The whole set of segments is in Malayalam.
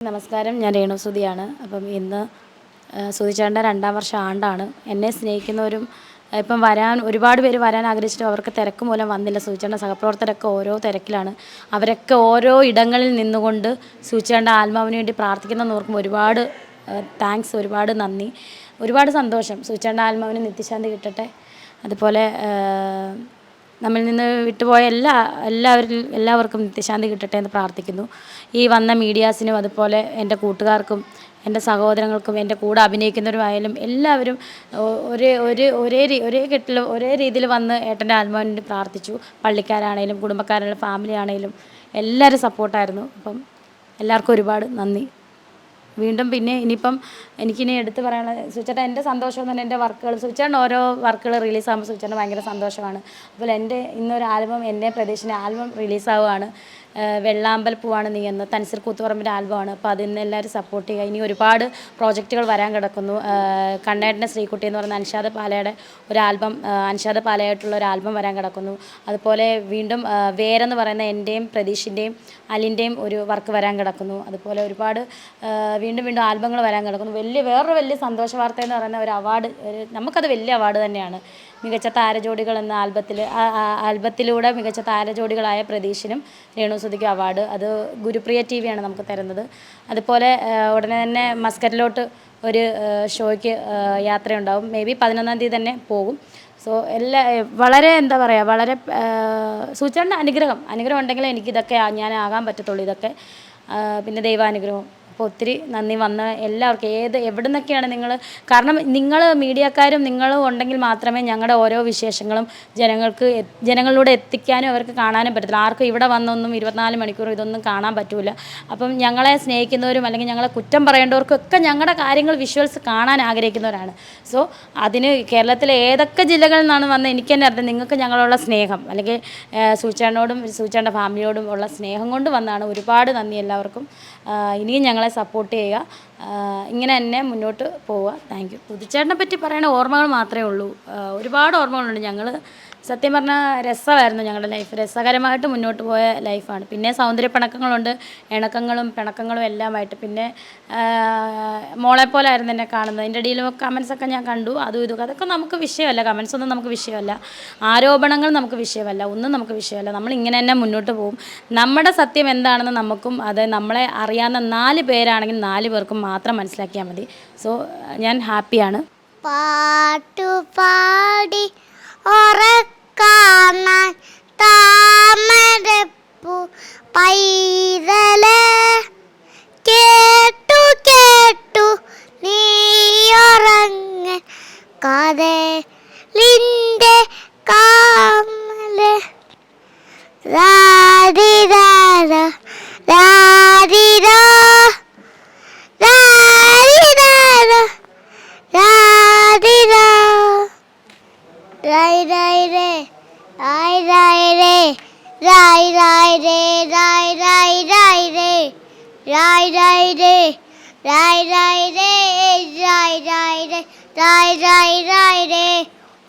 നമസ്കാരം, ഞാൻ രേണുസുതിയാണ്. അപ്പം ഇന്ന് സുധിച്ചേട്ടൻ്റെ 2ാം വർഷ ആണ്ടാണ്. എന്നെ സ്നേഹിക്കുന്നവരും ഇപ്പം ഒരുപാട് പേര് വരാൻ ആഗ്രഹിച്ചിട്ടും അവർക്ക് തിരക്ക് മൂലം വന്നില്ല. സുധിച്ചേട്ടൻ്റെ സഹപ്രവർത്തകരൊക്കെ ഓരോ തിരക്കിലാണ്. അവരൊക്കെ ഓരോ ഇടങ്ങളിൽ നിന്നുകൊണ്ട് സുധിച്ചേട്ടൻ്റെ ആത്മാവിന് വേണ്ടി പ്രാർത്ഥിക്കുന്നതെന്ന് ഓർക്കുമ്പോൾ ഒരുപാട് താങ്ക്സ്, ഒരുപാട് നന്ദി, ഒരുപാട് സന്തോഷം. സുധിച്ചേട്ടൻ്റെ ആത്മാവിന് നിത്യശാന്തി കിട്ടട്ടെ. അതുപോലെ നമ്മിൽ നിന്ന് വിട്ടുപോയ എല്ലാവർക്കും നിത്യശാന്തി കിട്ടട്ടെ എന്ന് പ്രാർത്ഥിക്കുന്നു. ഈ വന്ന മീഡിയാസിനും അതുപോലെ എൻ്റെ കൂട്ടുകാർക്കും എൻ്റെ സഹോദരങ്ങൾക്കും എൻ്റെ കൂടെ അഭിനയിക്കുന്നവരുമായാലും എല്ലാവരും ഒരേ കെട്ടിൽ ഒരേ രീതിയിൽ വന്ന് ഏട്ടൻ്റെ ആത്മാവിന് വേണ്ടി പ്രാർത്ഥിച്ചു. പള്ളിക്കാരാണേലും കുടുംബക്കാരാണേലും ഫാമിലി ആണേലും എല്ലാവരും സപ്പോർട്ടായിരുന്നു. അപ്പം എല്ലാവർക്കും ഒരുപാട് നന്ദി. വീണ്ടും പിന്നെ ഇനിയിപ്പം എനിക്കിനി എടുത്ത് പറയാനുള്ളത്, സുധിച്ചേട്ടൻ എൻ്റെ സന്തോഷം എന്ന് പറഞ്ഞാൽ എൻ്റെ വർക്കുകൾ, സുധിച്ചേട്ടൻ ഓരോ വർക്കുകൾ റിലീസാകുമ്പോൾ സുധിച്ചേട്ടൻ ഭയങ്കര സന്തോഷമാണ്. അതുപോലെ എൻ്റെ ഇന്നൊരു ആൽബം, എന്നെ പ്രതീക്ഷിച്ച ആൽബം റിലീസാവുകയാണ്. വെള്ളാമ്പൽ പൂവാണ് നീ എന്ന് തൻസീർ കൂത്തുപറമ്പിൻ്റെ ആൽബമാണ്. അപ്പോൾ അതിന് എല്ലാവരും സപ്പോർട്ട് ചെയ്യുക. ഇനി ഒരുപാട് പ്രോജക്റ്റുകൾ വരാൻ കിടക്കുന്നു. കണ്ണേട്ടൻ്റെ ശ്രീകുട്ടി എന്ന് പറയുന്ന അൻഷാദ് പാലയുടെ ഒരു ആൽബം, അൻഷാദ് പാലയായിട്ടുള്ള ഒരു ആൽബം വരാൻ കിടക്കുന്നു. അതുപോലെ വീണ്ടും വേരെന്ന് പറയുന്ന എൻ്റെയും പ്രതീഷിൻ്റെയും അലിൻ്റെയും ഒരു വർക്ക് വരാൻ കിടക്കുന്നു. അതുപോലെ ഒരുപാട് വീണ്ടും ആൽബങ്ങൾ വരാൻ കിടക്കുന്നു. വേറൊരു വലിയ സന്തോഷ വാർത്ത എന്ന് പറയുന്ന ഒരു അവാർഡ്, നമുക്കത് വലിയ അവാർഡ് തന്നെയാണ്. മികച്ച താരജോഡികൾ എന്ന ആൽബത്തിലൂടെ മികച്ച താരജോഡികളായ പ്രതീഷിനും രേണുസുതിക്കും അവാർഡ്. അത് ഗുരുപ്രിയ TV ആണ് നമുക്ക് തരുന്നത്. അതുപോലെ ഉടനെ തന്നെ മസ്കറ്റിലോട്ട് ഒരു ഷോയ്ക്ക് യാത്രയുണ്ടാവും. മേ ബി 11-ാം തീയതി തന്നെ പോകും. സോ വളരെ എന്താ പറയുക, വളരെ സുധിച്ചേട്ടൻ്റെ അനുഗ്രഹം ഉണ്ടെങ്കിലേ എനിക്കിതൊക്കെ ഞാൻ ആകാൻ പറ്റത്തുള്ളൂ. ഇതൊക്കെ പിന്നെ ദൈവാനുഗ്രഹം. അപ്പോൾ ഒത്തിരി നന്ദി വന്ന എല്ലാവർക്കും. എവിടെ നിന്നൊക്കെയാണ് നിങ്ങൾ, കാരണം നിങ്ങൾ മീഡിയക്കാരും നിങ്ങളും ഉണ്ടെങ്കിൽ മാത്രമേ ഞങ്ങളുടെ ഓരോ വിശേഷങ്ങളും ജനങ്ങളിലൂടെ എത്തിക്കാനും അവർക്ക് കാണാനും പറ്റത്തില്ല. ആർക്കും ഇവിടെ വന്നൊന്നും 24 മണിക്കൂർ ഇതൊന്നും കാണാൻ പറ്റില്ല. അപ്പം ഞങ്ങളെ സ്നേഹിക്കുന്നവരും അല്ലെങ്കിൽ ഞങ്ങളെ കുറ്റം പറയേണ്ടവർക്കൊക്കെ ഞങ്ങളുടെ കാര്യങ്ങൾ വിഷ്വൽസ് കാണാൻ ആഗ്രഹിക്കുന്നവരാണ്. സോ അതിന് കേരളത്തിലെ ഏതൊക്കെ ജില്ലകളിൽ നിന്നാണ് വന്നത് എനിക്ക് തന്നെ അറിയാം. നിങ്ങൾക്ക് ഞങ്ങളുള്ള സ്നേഹം, അല്ലെങ്കിൽ സുധിച്ചേട്ടനോടും സുധിച്ചേട്ടൻ്റെ ഫാമിലിയോടും ഉള്ള സ്നേഹം കൊണ്ട് വന്നതാണ്. ഒരുപാട് നന്ദി എല്ലാവർക്കും. ഇനിയും ഞങ്ങളെ സപ്പോർട്ട് ചെയ്യുക. ഇങ്ങനെ തന്നെ മുന്നോട്ട് പോവുക. Thank you. സുധിച്ചേട്ടനെ പറ്റി പറയണ ഓർമ്മകൾ മാത്രമേ ഉള്ളൂ. ഒരുപാട് ഓർമ്മകളുണ്ട്. ഞങ്ങൾ സത്യം പറഞ്ഞാൽ രസമായിരുന്നു ഞങ്ങളുടെ ലൈഫ്. രസകരമായിട്ട് മുന്നോട്ട് പോയ ലൈഫാണ്. പിന്നെ സൗന്ദര്യപ്പിണക്കങ്ങളുണ്ട്, ഇണക്കങ്ങളും പിണക്കങ്ങളും എല്ലാമായിട്ട്. പിന്നെ മോളെപ്പോലെ ആയിരുന്നു എന്നെ കാണുന്നത്. അതിൻ്റെ ഇടയിൽ കമൻസൊക്കെ ഞാൻ കണ്ടു. അതും ഇതൊക്കെ അതൊക്കെ നമുക്ക് വിഷയമല്ല. കമൻസൊന്നും നമുക്ക് വിഷയമല്ല. ആരോപണങ്ങൾ നമുക്ക് വിഷയമല്ല. ഒന്നും നമുക്ക് വിഷയമല്ല. നമ്മളിങ്ങനെ തന്നെ മുന്നോട്ട് പോകും. നമ്മുടെ സത്യം എന്താണെന്ന് നമുക്കും അത് നമ്മളെ അറിയാവുന്ന 4 പേരാണെങ്കിൽ 4 പേർക്കും മാത്രം മനസ്സിലാക്കിയാൽ മതി. സോ ഞാൻ ഹാപ്പിയാണ്. പാട്ടുപാടി ഉറക്കാനാൻ താമരപ്പൂ പൈതലേ, കേട്ടു നീ ഉറങ്ങ കാതലിൻ്റെ കാമല് രാരിരാര രാരിരാ രാരിരാര രാരിരാ രായ് രായ് രേ രായ് രായ് രേ രായ് രായ് രേ രായ് രായ് രായ് രേ രായ് രായ് രേ രായ് രായ് രേ രായ് രായ് രേ രായ് രായ് രായ് രേ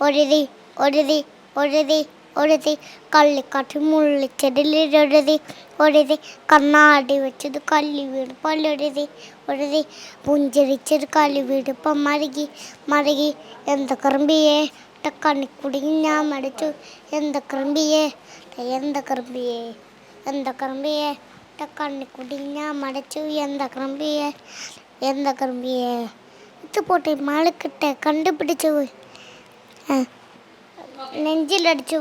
ഒഴുതി ഒഴുതി ഒഴുതി ഒഴുതി കള്ളിക്കാട്ടി മുള്ളിച്ചെടിലൊഴുതി ഒഴുതി കണ്ണാടി വെച്ചത് കല്ലി വീട് പല്ലൊഴുതി ഒഴുതി പുഞ്ചരിച്ചത് കല്ലി വീട് ഇപ്പം മറുകി മറുകി എന്ത കറുമ്പിയേ കണ്ണിക്കുടി ഞാൻ മടിച്ചു എന്ത കറുമ്പിയേ എന്ത കറുമ്പിയേ എന്ത കറുമ്പിയേ കണ്ണിക്കുടി ഞാൻ മടച്ചു എന്ത കറുമ്പിയേ ഇത് പോട്ടെ മാളിക്കിട്ടെ കണ്ടുപിടിച്ചു നെഞ്ചിലടിച്ചു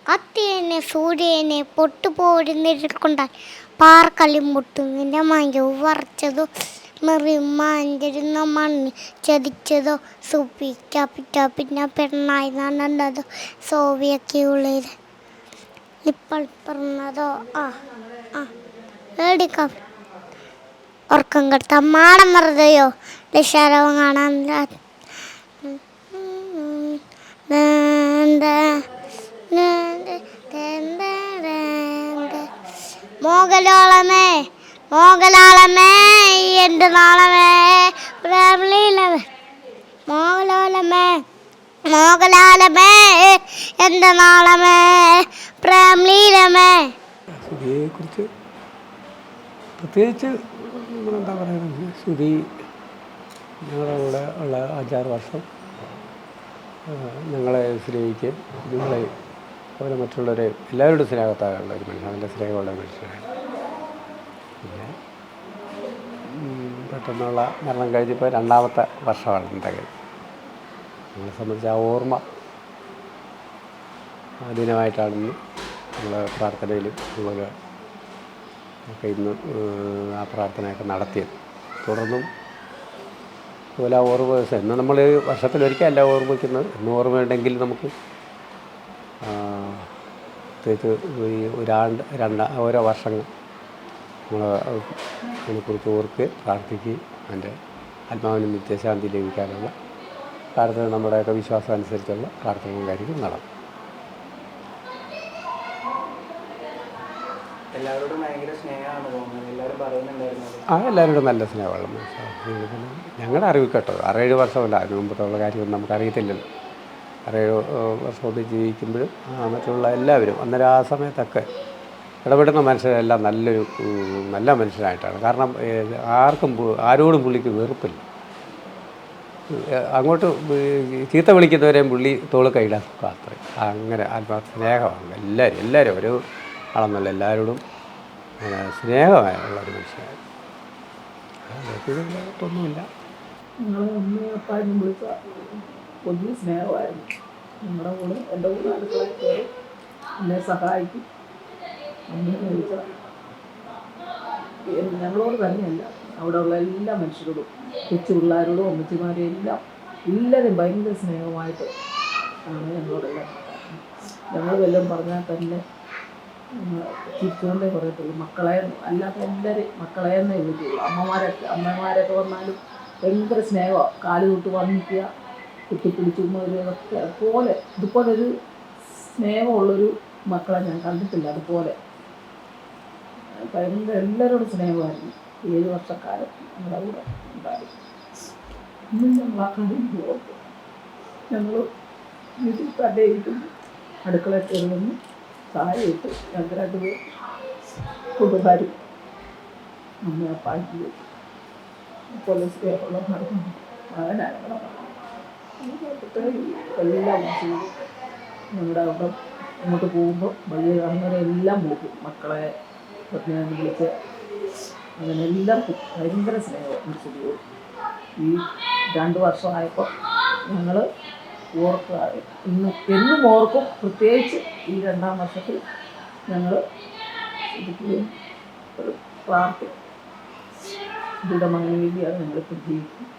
കത്തിയനെ സൂര്യനെ പൊട്ടുപോടുന്നിരിക്കൊണ്ടാൽ പാറക്കല്ലും മുട്ടും നിന്റെ മഞ്ഞ വറച്ചതോ മെറിമാഞ്ചിരുന്ന മണ്ണ് ചതിച്ചതോ സുപ്പിച്ച പിന്നെ പെണ്ണായി നടന്നതോ സോവിയൊക്കെ ഉള്ളത് ഇപ്പോൾ പറഞ്ഞതോ ഏടിക്ക ഉറക്കം കെടുത്ത മാടം മറുതയോ ലക്ഷാരവം കാണാൻ മോഗലോളമേ മോഗലാളമേ എൻ്റെ നാളമേ പ്രേമലീലമേ മോഗലോളമേ മോഗലാളമേ എൻ്റെ നാളമേ പ്രേമലീലമേ. സുധിയെക്കുറിച്ച് പ്രത്യേകിച്ച് നമ്മളെന്താ പറയുന്നത്, ശ്രുതി ഞങ്ങളുടെ കൂടെ ഉള്ള 5-6 വർഷം ഞങ്ങളെ സ്നേഹിക്കുകയും ഞങ്ങളെ അതുപോലെ മറ്റുള്ളവരെ എല്ലാവരോടും സ്നേഹത്തായുള്ള ഒരു മനുഷ്യൻ, നല്ല സ്നേഹമുള്ള മനുഷ്യനാണ്. പിന്നെ പെട്ടെന്നുള്ള മരണം കഴിഞ്ഞപ്പോൾ 2ാമത്തെ വർഷമാണ് എൻ്റെ കയ്യിൽ. നമ്മളെ സംബന്ധിച്ച് ആ ഓർമ്മ ദിനമായിട്ടാണെന്ന് നമ്മൾ പ്രാർത്ഥനയിലും അതുപോലെ ഒക്കെ ഇന്ന് ആ പ്രാർത്ഥനയൊക്കെ നടത്തിയത്. തുടർന്നും അതുപോലെ ആ ഓർമ്മ ദിവസം ഇന്ന് നമ്മൾ വർഷത്തിലൊരിക്കലല്ല ഓർമ്മിക്കുന്നത്, എന്ന് ഓർമ്മയുണ്ടെങ്കിൽ നമുക്ക് പ്രത്യേകിച്ച് ഈ ഓരോ വർഷങ്ങൾ നമ്മൾ അതിനെക്കുറിച്ച് ഓർക്കുകയും പ്രാർത്ഥിക്കുകയും അതിൻ്റെ ആത്മാവിന് നിത്യശാന്തി ലഭിക്കാനുള്ള പ്രാർത്ഥന നമ്മുടെയൊക്കെ വിശ്വാസം അനുസരിച്ചുള്ള പ്രാർത്ഥനയും കാര്യങ്ങളും നടക്കും. എല്ലാവരോടും ഭയങ്കര സ്നേഹമാണ് തോന്നുന്നത്, എല്ലാവരും പറയുന്നുണ്ടായിരുന്നു. എല്ലാവരോടും നല്ല സ്നേഹമുള്ള മനുഷ്യരാണ്. ഞങ്ങളുടെ അറിവ് കേട്ടോ 6-7 വർഷമല്ല, അതിന് മുമ്പത്തുള്ള കാര്യമൊന്നും നമുക്കറിയത്തില്ലല്ലോ. 6-7 വർഷം ഒന്ന് ജീവിക്കുമ്പോഴും മറ്റുള്ള എല്ലാവരും അന്നേരം ആ സമയത്തൊക്കെ ഇടപെടുന്ന മനുഷ്യരെല്ലാം നല്ല മനുഷ്യരായിട്ടാണ്. കാരണം ആരോടും പുള്ളിക്ക് വെറുപ്പില്ല. അങ്ങോട്ട് ചീത്ത വിളിക്കുന്നവരെയും പുള്ളി തോള് കൈയിടാൻ അത്രയും അങ്ങനെ സ്നേഹമാണ്. എല്ലാവരും ഒരു ആളെന്നല്ല, എല്ലാവരോടും സ്നേഹമായുള്ള ഒരു മനുഷ്യനായിരുന്നു. ഒന്നുമില്ല. ഞങ്ങളെ അമ്മയും അപ്പായും വിളിച്ച വലിയ സ്നേഹമായിരുന്നു. ഞങ്ങളുടെ കൂടെ എൻ്റെ കൂടെ അടുക്കളയിൽ കയറി എന്നെ സഹായിക്കും. അമ്മയെ വിളിച്ച ഞങ്ങളോട് തന്നെയല്ല, അവിടെയുള്ള എല്ലാ മനുഷ്യരോടും, കൊച്ചു പിള്ളേരോടും അമ്മച്ചിമാരെയും എല്ലാവരും ഭയങ്കര സ്നേഹമായിട്ട് ആണ് ഞങ്ങളോടെല്ലാം. ഞങ്ങൾ വല്ലതും പറഞ്ഞാൽ തന്നെ ചിരിച്ചുകൊണ്ടേ പറയത്തുള്ളൂ. മക്കളെ അല്ലാത്ത എല്ലാവരും മക്കളെന്നേ വിളിക്കുള്ളൂ. അമ്മമാരൊക്കെ വന്നാലും ഭയങ്കര സ്നേഹമാണ്. കാല് തൊട്ട് വന്നിക്കുക, കുത്തിപ്പിടിച്ചുന്നവരൊക്കെ അതുപോലെ ഇതുപോലൊരു സ്നേഹമുള്ളൊരു മക്കളെ ഞാൻ കണ്ടിട്ടില്ല. അതുപോലെ ഭയങ്കര എല്ലാവരോടും സ്നേഹമായിരുന്നു. 7 വർഷക്കാലം ഞങ്ങളുടെ കൂടെ ഉണ്ടായിരുന്നു. ഇന്നും ഞങ്ങൾ ആ കാര്യം ഓർക്കും. ഞങ്ങൾ വീട്ടിൽ തന്നെ ഇരിക്കുന്നു, അടുക്കളയിൽ കയറി വന്ന് ചായ ഇട്ട് ഞങ്ങൾക്ക് 2 പേർ കുടുംബക്കാരും അമ്മ അപ്പാക്കി പോലെ സ്നേഹമുള്ള നടക്കുന്നു. മകനാണ് എല്ലാം ചെയ്തു. ഞങ്ങളുടെ അവിടെ അങ്ങോട്ട് പോകുമ്പോൾ വലിയ അങ്ങനെ എല്ലാം പോകും. മക്കളെ വിളിച്ച് അങ്ങനെ എല്ലാം ഭയങ്കര സ്നേഹം ശരിയോട്. ഈ 2 വർഷമായപ്പോൾ ഞങ്ങൾ ഓർക്കുക, എന്നും ഓർക്കും. പ്രത്യേകിച്ച് ഈ 2ാം വർഷത്തിൽ ഞങ്ങൾ ഇരിക്കുകയും ഒരു പ്രാർത്ഥന ദൃഢമങ്ങനെ വേണ്ടിയാണ് ഞങ്ങളിപ്പോൾ ജീവിക്കുന്നത്.